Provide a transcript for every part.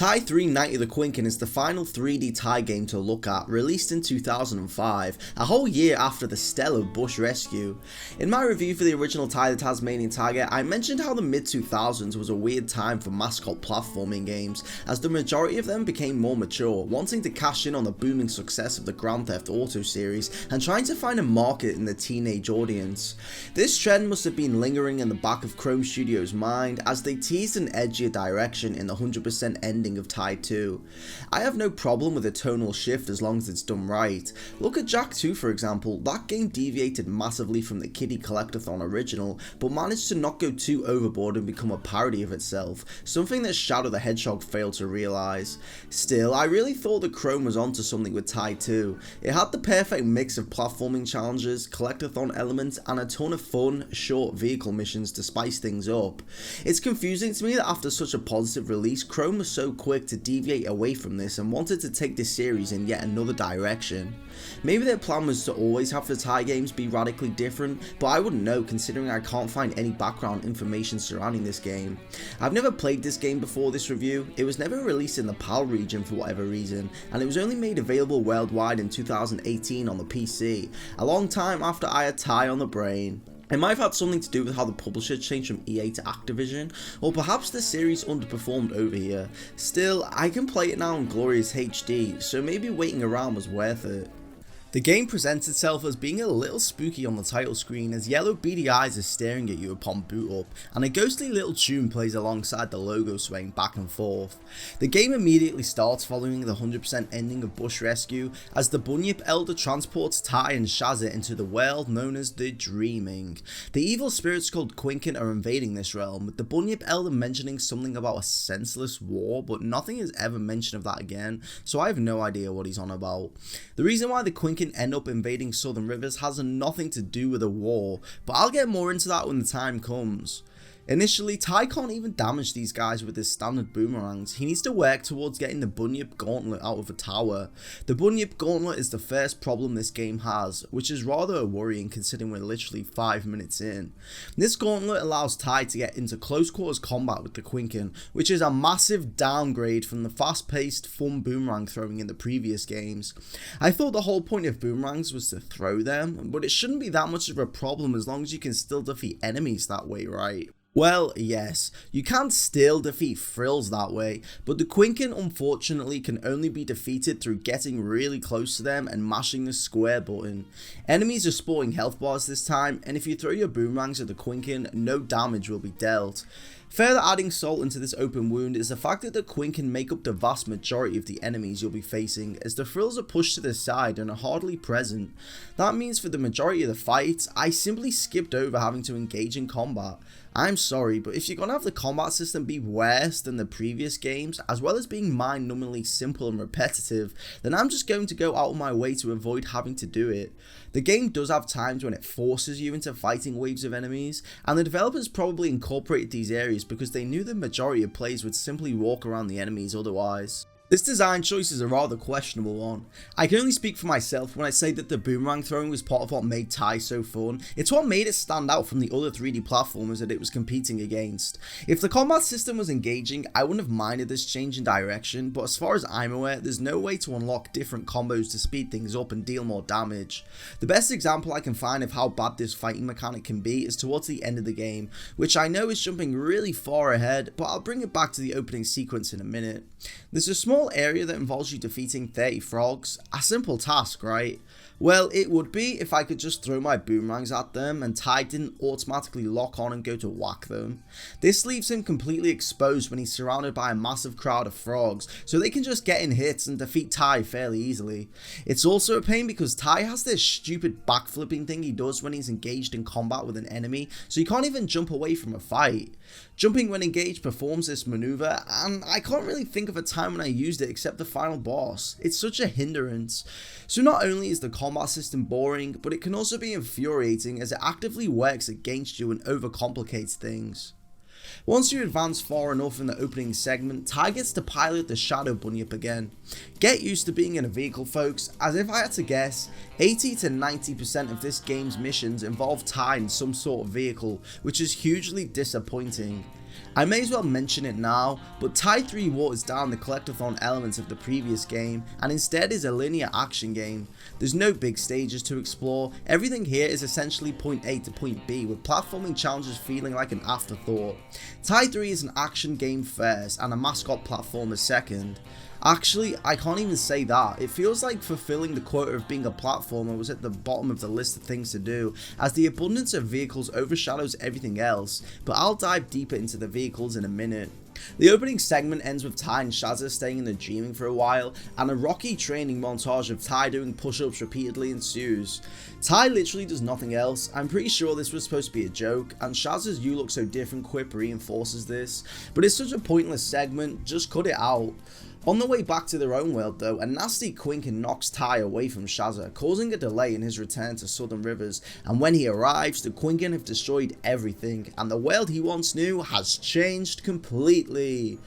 Ty 3 Ty the Quinkan is the final 3D Ty game to look at, released in 2005, a whole year after the stellar Bush Rescue. In my review for the original Ty the Tasmanian Tiger, I mentioned how the mid-2000s was a weird time for mascot platforming games, as the majority of them became more mature, wanting to cash in on the booming success of the Grand Theft Auto series and trying to find a market in the teenage audience. This trend must have been lingering in the back of Chrome Studios' mind as they teased an edgier direction in the 100% ending of Ty 2. I have no problem with a tonal shift as long as it's done right. Look at Jak 2 for example. That game deviated massively from the Kiddie Collectathon original, but managed to not go too overboard and become a parody of itself, something that Shadow the Hedgehog failed to realise. Still, I really thought that Chrome was onto something with Ty 2. It had the perfect mix of platforming challenges, collectathon elements, and a ton of fun, short vehicle missions to spice things up. It's confusing to me that after such a positive release, Chrome was so quick to deviate away from this and wanted to take this series in yet another direction. Maybe their plan was to always have the Ty games be radically different, but I wouldn't know considering I can't find any background information surrounding this game. I've never played this game before this review. It was never released in the PAL region for whatever reason, and it was only made available worldwide in 2018 on the PC, a long time after I had Ty on the brain. It might have had something to do with how the publisher changed from EA to Activision, or perhaps the series underperformed over here. Still, I can play it now in glorious HD, so maybe waiting around was worth it. The game presents itself as being a little spooky on the title screen as yellow beady eyes are staring at you upon boot up, and a ghostly little tune plays alongside the logo swaying back and forth. The game immediately starts following the 100% ending of Bush Rescue as the Bunyip Elder transports Ty and Shazza into the world known as the Dreaming. The evil spirits called Quinkan are invading this realm, with the Bunyip Elder mentioning something about a senseless war, but nothing is ever mentioned of that again, so I have no idea what he's on about. The reason why the Quinkan end up invading Southern Rivers has nothing to do with a war, but I'll get more into that when the time comes. Initially, Ty can't even damage these guys with his standard boomerangs. He needs to work towards getting the Bunyip Gauntlet out of a tower. The Bunyip Gauntlet is the first problem this game has, which is rather worrying considering we're literally 5 minutes in. This gauntlet allows Ty to get into close quarters combat with the Quinkan, which is a massive downgrade from the fast-paced, fun boomerang throwing in the previous games. I thought the whole point of boomerangs was to throw them, but it shouldn't be that much of a problem as long as you can still defeat enemies that way, right? Well, yes, you can still defeat frills that way, but the Quinkan unfortunately can only be defeated through getting really close to them and mashing the square button. Enemies are sporting health bars this time, and if you throw your boomerangs at the Quinkan, no damage will be dealt. Further adding salt into this open wound is the fact that the Quinkan make up the vast majority of the enemies you'll be facing, as the frills are pushed to the side and are hardly present. That means for the majority of the fights, I simply skipped over having to engage in combat. I'm sorry, but if you're gonna have the combat system be worse than the previous games, as well as being mind-numbingly simple and repetitive, then I'm just going to go out of my way to avoid having to do it. The game does have times when it forces you into fighting waves of enemies, and the developers probably incorporated these areas because they knew the majority of players would simply walk around the enemies otherwise. This design choice is a rather questionable one. I can only speak for myself when I say that the boomerang throwing was part of what made Ty so fun. It's what made it stand out from the other 3D platformers that it was competing against. If the combat system was engaging, I wouldn't have minded this change in direction, but as far as I'm aware, there's no way to unlock different combos to speed things up and deal more damage. The best example I can find of how bad this fighting mechanic can be is towards the end of the game, which I know is jumping really far ahead, but I'll bring it back to the opening sequence in a minute. There's a small area that involves you defeating 30 frogs. A simple task, right? Well, it would be if I could just throw my boomerangs at them and Ty didn't automatically lock on and go to whack them. This leaves him completely exposed when he's surrounded by a massive crowd of frogs, so they can just get in hits and defeat Ty fairly easily. It's also a pain because Ty has this stupid backflipping thing he does when he's engaged in combat with an enemy, so you can't even jump away from a fight. Jumping when engaged performs this maneuver, and I can't really think of a time when I used it except the final boss. It's such a hindrance. So not only is the combat system boring, but it can also be infuriating as it actively works against you and overcomplicates things. Once you advance far enough in the opening segment, Ty gets to pilot the Shadow Bunyip again. Get used to being in a vehicle folks, as if I had to guess, 80 to 90% of this game's missions involve Ty in some sort of vehicle, which is hugely disappointing. I may as well mention it now, but Ty 3 waters down the collectathon elements of the previous game and instead is a linear action game. There's no big stages to explore, everything here is essentially point A to point B with platforming challenges feeling like an afterthought. Ty 3 is an action game first and a mascot platformer second. Actually, I can't even say that. It feels like fulfilling the quota of being a platformer was at the bottom of the list of things to do, as the abundance of vehicles overshadows everything else, but I'll dive deeper into the vehicles in a minute. The opening segment ends with Ty and Shazza staying in the dreaming for a while, and a rocky training montage of Ty doing push-ups repeatedly ensues. Ty literally does nothing else. I'm pretty sure this was supposed to be a joke, and Shazza's "you look so different" quip reinforces this, but it's such a pointless segment, just cut it out. On the way back to their own world though, a nasty Quinkan knocks Ty away from Shazza, causing a delay in his return to Southern Rivers, and when he arrives, the Quinkan have destroyed everything, and the world he once knew has changed completely.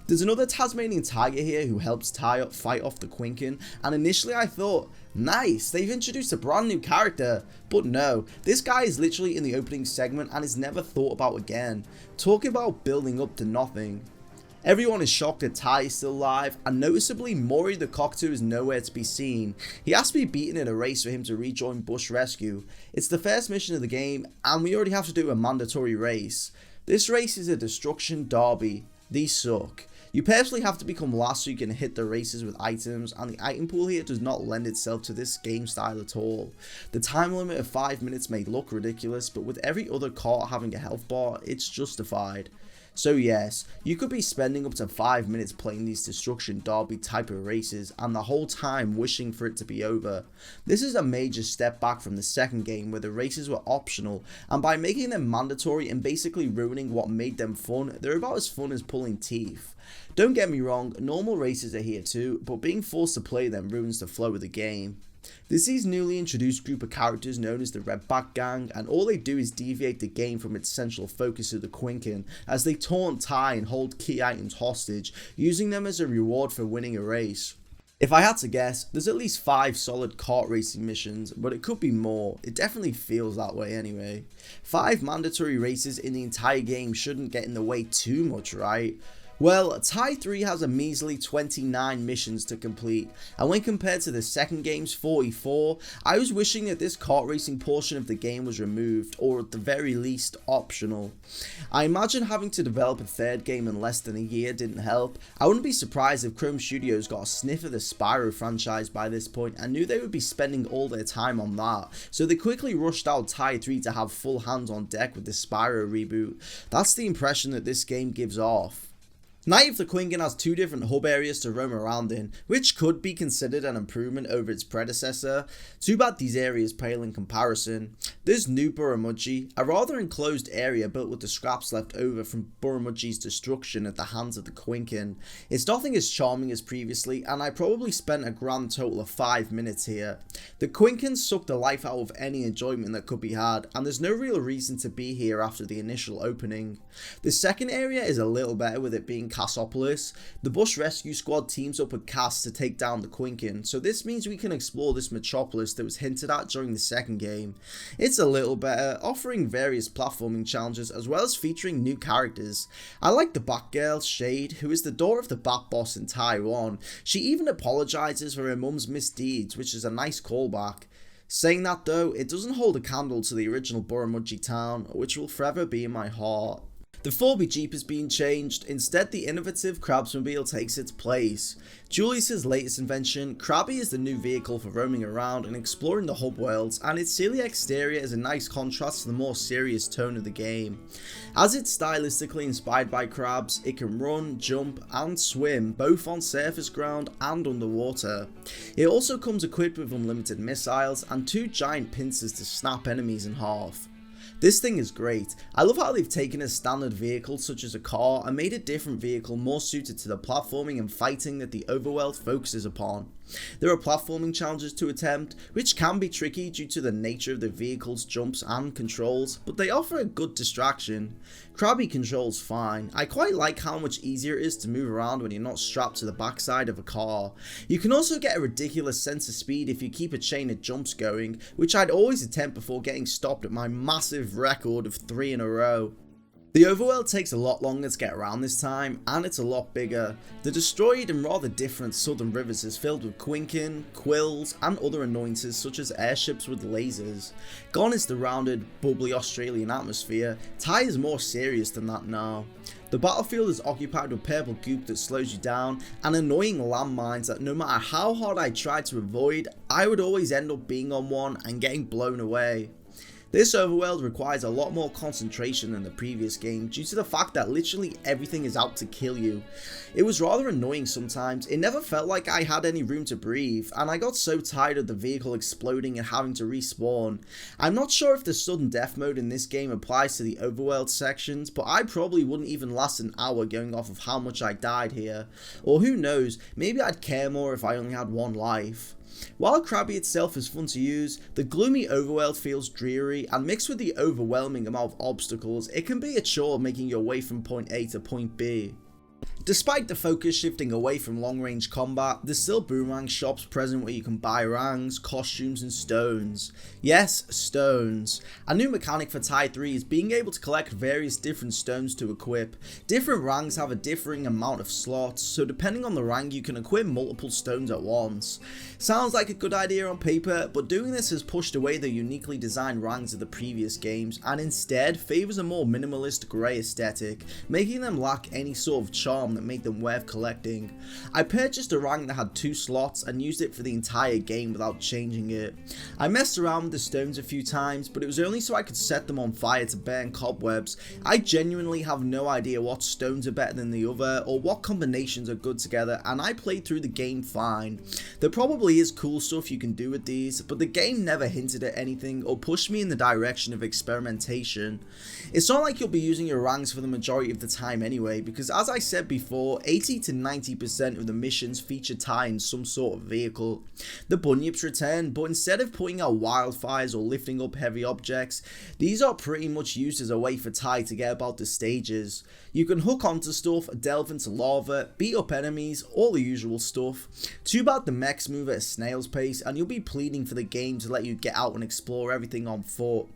There's another Tasmanian Tiger here who helps Ty fight off the Quinkan, and initially I thought, nice, they've introduced a brand new character, but no, this guy is literally in the opening segment and is never thought about again. Talk about building up to nothing. Everyone is shocked that Ty is still alive, and noticeably Maury the cockatoo is nowhere to be seen. He has to be beaten in a race for him to rejoin Bush Rescue. It's the first mission of the game, and we already have to do a mandatory race. This race is a destruction derby. These suck. You personally have to become last so you can hit the races with items, and the item pool here does not lend itself to this game style at all. The time limit of 5 minutes may look ridiculous, but with every other cart having a health bar, it's justified. So yes, you could be spending up to 5 minutes playing these destruction derby type of races and the whole time wishing for it to be over. This is a major step back from the second game where the races were optional, and by making them mandatory and basically ruining what made them fun, they're about as fun as pulling teeth. Don't get me wrong, normal races are here too, but being forced to play them ruins the flow of the game. This is newly introduced group of characters known as the Redback Gang, and all they do is deviate the game from its central focus of the Quinkan, as they taunt Ty and hold key items hostage, using them as a reward for winning a race. If I had to guess, there's at least 5 solid kart racing missions, but it could be more. It definitely feels that way anyway. 5 mandatory races in the entire game shouldn't get in the way too much, right? Well, Ty 3 has a measly 29 missions to complete, and when compared to the second game's 44, I was wishing that this kart racing portion of the game was removed, or at the very least, optional. I imagine having to develop a third game in less than a year didn't help. I wouldn't be surprised if Chrome Studios got a sniff of the Spyro franchise by this point and knew they would be spending all their time on that, so they quickly rushed out Ty 3 to have full hands on deck with the Spyro reboot. That's the impression that this game gives off. Night of the Quinkan has 2 different hub areas to roam around in, which could be considered an improvement over its predecessor. Too bad these areas pale in comparison. There's New Burramudgee, a rather enclosed area built with the scraps left over from Burramudgee's destruction at the hands of the Quinkan. It's nothing as charming as previously, and I probably spent a grand total of 5 minutes here. The Quinkan sucked the life out of any enjoyment that could be had, and there's no real reason to be here after the initial opening. The second area is a little better, with it being Cassopolis. The Bush Rescue Squad teams up with Cass to take down the Quinkan, so this means we can explore this metropolis that was hinted at during the second game. It's a little better, offering various platforming challenges as well as featuring new characters. I like the Batgirl, Shade, who is the daughter of the Bat Boss in Taiwan. She even apologises for her mum's misdeeds, which is a nice callback. Saying that though, it doesn't hold a candle to the original Burramudgee town, which will forever be in my heart. The 4B Jeep has been changed, instead the innovative Crabsmobile takes its place. Julius's latest invention, Krabby is the new vehicle for roaming around and exploring the hub worlds, and its silly exterior is a nice contrast to the more serious tone of the game. As it's stylistically inspired by Crabs, it can run, jump and swim both on surface ground and underwater. It also comes equipped with unlimited missiles and 2 giant pincers to snap enemies in half. This thing is great. I love how they've taken a standard vehicle such as a car and made a different vehicle more suited to the platforming and fighting that the overworld focuses upon. There are platforming challenges to attempt, which can be tricky due to the nature of the vehicle's jumps and controls, but they offer a good distraction. Krabby controls fine. I quite like how much easier it is to move around when you're not strapped to the backside of a car. You can also get a ridiculous sense of speed if you keep a chain of jumps going, which I'd always attempt before getting stopped at my massive record of 3 in a row. The overworld takes a lot longer to get around this time, and it's a lot bigger. The destroyed and rather different southern rivers is filled with Quinkan, quills, and other annoyances such as airships with lasers. Gone is the rounded, bubbly Australian atmosphere. Ty is more serious than that now. The battlefield is occupied with purple goop that slows you down, and annoying landmines that no matter how hard I tried to avoid, I would always end up being on one and getting blown away. This overworld requires a lot more concentration than the previous game due to the fact that literally everything is out to kill you. It was rather annoying sometimes. It never felt like I had any room to breathe, and I got so tired of the vehicle exploding and having to respawn. I'm not sure if the sudden death mode in this game applies to the overworld sections, but I probably wouldn't even last an hour going off of how much I died here. Or who knows, maybe I'd care more if I only had one life. While Krabby itself is fun to use, the gloomy overworld feels dreary, and mixed with the overwhelming amount of obstacles, it can be a chore making your way from point A to point B. Despite the focus shifting away from long range combat, there's still boomerang shops present where you can buy rangs, costumes and stones. Yes, stones. A new mechanic for Ty 3 is being able to collect various different stones to equip. Different rangs have a differing amount of slots, so depending on the rank you can equip multiple stones at once. Sounds like a good idea on paper, but doing this has pushed away the uniquely designed ranks of the previous games and instead favours a more minimalist grey aesthetic, making them lack any sort of charm that made them worth collecting. I purchased a rank that had 2 slots and used it for the entire game without changing it. I messed around with the stones a few times, but it was only so I could set them on fire to burn cobwebs. I genuinely have no idea what stones are better than the other or what combinations are good together, and I played through the game fine. There probably is cool stuff you can do with these, but the game never hinted at anything or pushed me in the direction of experimentation. It's not like you'll be using your ranks for the majority of the time anyway, because as I said before, 80 to 90% of the missions feature Ty in some sort of vehicle. The bunyips return, but instead of putting out wildfires or lifting up heavy objects, these are pretty much used as a way for Ty to get about the stages. You can hook onto stuff, delve into lava, beat up enemies, all the usual stuff. Too bad the mechs move at a snail's pace and you'll be pleading for the game to let you get out and explore everything on foot.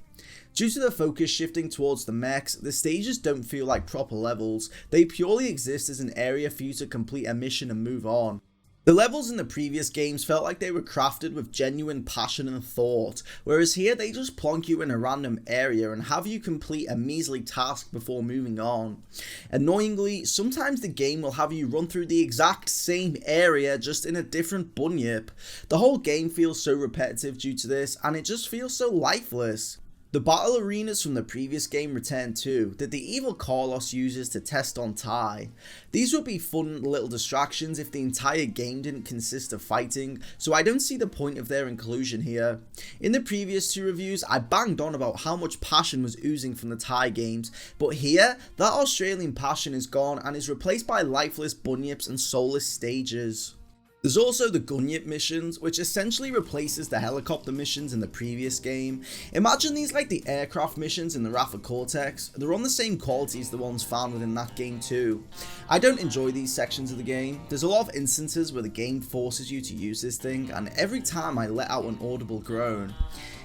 Due to the focus shifting towards the mechs, the stages don't feel like proper levels, they purely exist as an area for you to complete a mission and move on. The levels in the previous games felt like they were crafted with genuine passion and thought, whereas here they just plonk you in a random area and have you complete a measly task before moving on. Annoyingly, sometimes the game will have you run through the exact same area just in a different bunyip. The whole game feels so repetitive due to this, and it just feels so lifeless. The battle arenas from the previous game return too, that the evil Carlos uses to test on Ty. These would be fun little distractions if the entire game didn't consist of fighting, so I don't see the point of their inclusion here. In the previous 2 reviews, I banged on about how much passion was oozing from the Ty games, but here, that Australian passion is gone and is replaced by lifeless bunyips and soulless stages. There's also the Gunyip missions, which essentially replaces the helicopter missions in the previous game. Imagine these like the aircraft missions in the Wrath of Cortex. They're on the same quality as the ones found within that game too. I don't enjoy these sections of the game. There's a lot of instances where the game forces you to use this thing, and every time I let out an audible groan.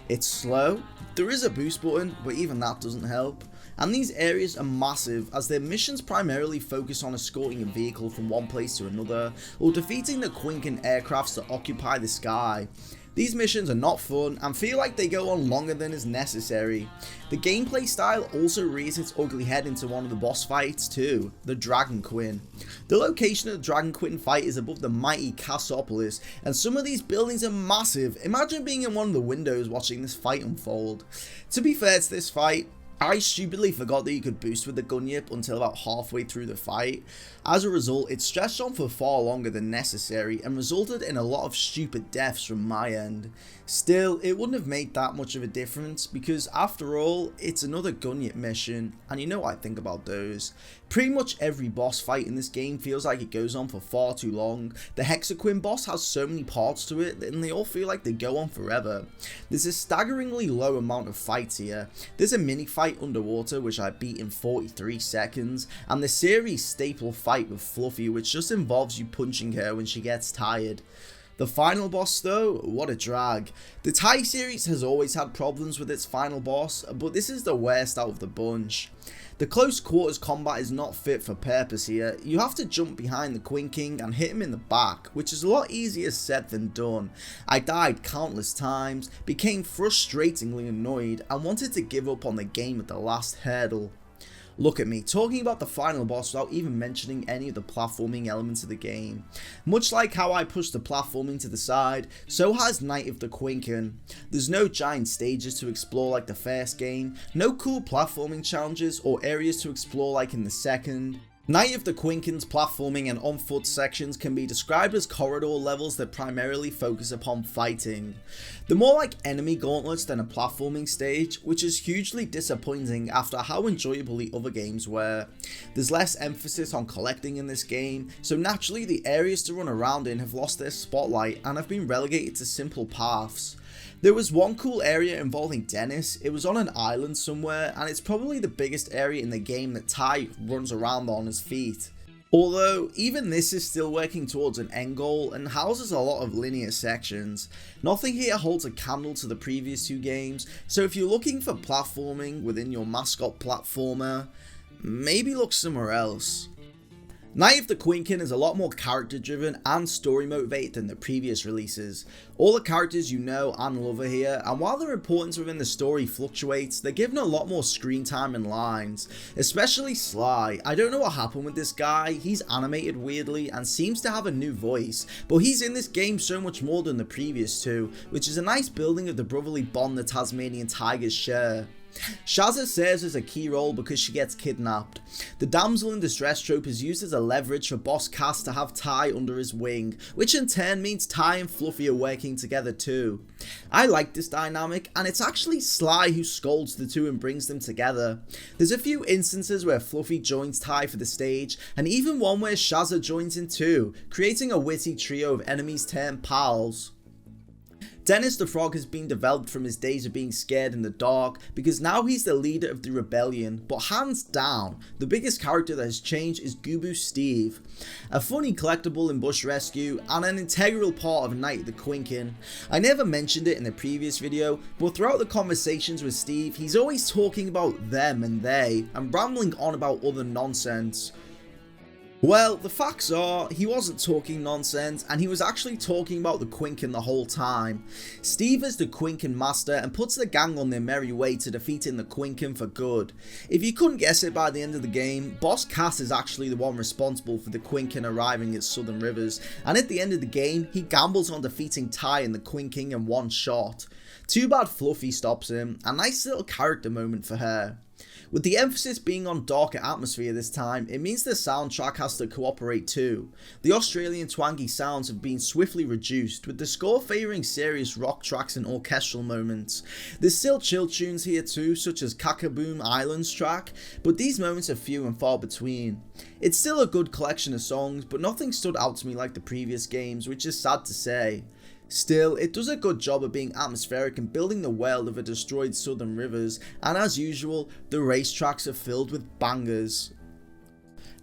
It's slow, there is a boost button, but even that doesn't help. And these areas are massive as their missions primarily focus on escorting a vehicle from one place to another or defeating the Quinkan aircrafts that occupy the sky. These missions are not fun and feel like they go on longer than is necessary. The gameplay style also rears its ugly head into one of the boss fights too, the Dragon Queen. The location of the Dragon Queen fight is above the mighty Cassopolis, and some of these buildings are massive. Imagine being in one of the windows watching this fight unfold. To be fair to this fight, I stupidly forgot that you could boost with the Gunyip until about halfway through the fight. As a result, it stretched on for far longer than necessary and resulted in a lot of stupid deaths from my end. Still, it wouldn't have made that much of a difference because after all, it's another Gunyip mission, and you know what I think about those. Pretty much every boss fight in this game feels like it goes on for far too long. The Hexaquin boss has so many parts to it and they all feel like they go on forever. There's a staggeringly low amount of fights here. There's a mini fight underwater which I beat in 43 seconds, and the series staple fight with Fluffy which just involves you punching her when she gets tired. The final boss though, what a drag. The Ty series has always had problems with its final boss, but this is the worst out of the bunch. The close quarters combat is not fit for purpose here. You have to jump behind the Quinkan and hit him in the back, which is a lot easier said than done. I died countless times, became frustratingly annoyed, and wanted to give up on the game at the last hurdle. Look at me, talking about the final boss without even mentioning any of the platforming elements of the game. Much like how I pushed the platforming to the side, so has Night of the Quinkan. There's no giant stages to explore like the first game, no cool platforming challenges or areas to explore like in the second. Night of the Quinkan's platforming and on foot sections can be described as corridor levels that primarily focus upon fighting. They're more like enemy gauntlets than a platforming stage, which is hugely disappointing after how enjoyable the other games were. There's less emphasis on collecting in this game, so naturally the areas to run around in have lost their spotlight and have been relegated to simple paths. There was one cool area involving Dennis. It was on an island somewhere, and it's probably the biggest area in the game that Ty runs around on his feet. Although, even this is still working towards an end goal and houses a lot of linear sections. Nothing here holds a candle to the previous two games, so if you're looking for platforming within your mascot platformer, maybe look somewhere else. Night of the Quinkan is a lot more character driven and story motivated than the previous releases. All the characters you know and love are here, and while their importance within the story fluctuates, they're given a lot more screen time and lines, especially Sly. I don't know what happened with this guy. He's animated weirdly and seems to have a new voice, but he's in this game so much more than the previous two, which is a nice building of the brotherly bond the Tasmanian Tigers share. Shazza serves as a key role because she gets kidnapped. The damsel in distress trope is used as a leverage for Boss Cass to have Ty under his wing, which in turn means Ty and Fluffy are working together too. I like this dynamic, and it's actually Sly who scolds the two and brings them together. There's a few instances where Fluffy joins Ty for the stage, and even one where Shazza joins in too, creating a witty trio of enemies turned pals. Dennis the Frog has been developed from his days of being scared in the dark, because now he's the leader of the rebellion, but hands down, the biggest character that has changed is Goobo Steve. A funny collectible in Bush Rescue, and an integral part of Night of the Quinkan. I never mentioned it in the previous video, but throughout the conversations with Steve, he's always talking about them and they, and rambling on about other nonsense. Well, the facts are, he wasn't talking nonsense, and he was actually talking about the Quinkan the whole time. Steve is the Quinkan master and puts the gang on their merry way to defeating the Quinkan for good. If you couldn't guess it by the end of the game, Boss Cass is actually the one responsible for the Quinkan arriving at Southern Rivers, and at the end of the game, he gambles on defeating Ty and the Quinkan in one shot. Too bad Fluffy stops him, a nice little character moment for her. With the emphasis being on darker atmosphere this time, it means the soundtrack has to cooperate too. The Australian twangy sounds have been swiftly reduced, with the score favouring serious rock tracks and orchestral moments. There's still chill tunes here too, such as Kakaboom Islands track, but these moments are few and far between. It's still a good collection of songs, but nothing stood out to me like the previous games, which is sad to say. Still, it does a good job of being atmospheric and building the world of a destroyed Southern Rivers, and as usual, the racetracks are filled with bangers.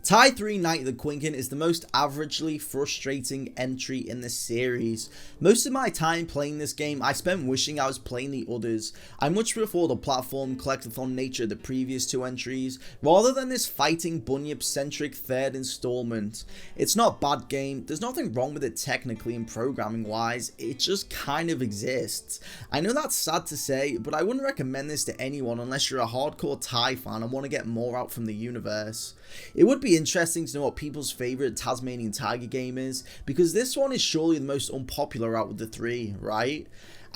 Ty 3 Night of the Quinkan is the most averagely frustrating entry in the series. Most of my time playing this game I spent wishing I was playing the others. I much prefer the platform collectathon nature of the previous two entries, rather than this fighting bunyip centric third installment. It's not a bad game, there's nothing wrong with it technically and programming wise, it just kind of exists. I know that's sad to say, but I wouldn't recommend this to anyone unless you're a hardcore Ty fan and want to get more out from the universe. It would be interesting to know what people's favourite Tasmanian Tiger game is, because this one is surely the most unpopular out of the three, right?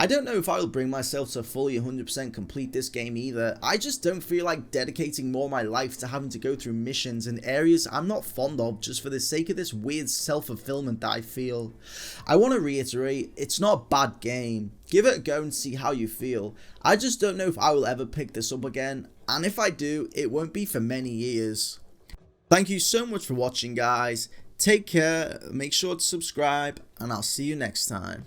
I don't know if I will bring myself to fully 100% complete this game either. I just don't feel like dedicating more of my life to having to go through missions in areas I'm not fond of just for the sake of this weird self-fulfillment that I feel. I want to reiterate, it's not a bad game. Give it a go and see how you feel. I just don't know if I will ever pick this up again, and if I do, it won't be for many years. Thank you so much for watching, guys. Take care, make sure to subscribe, and I'll see you next time.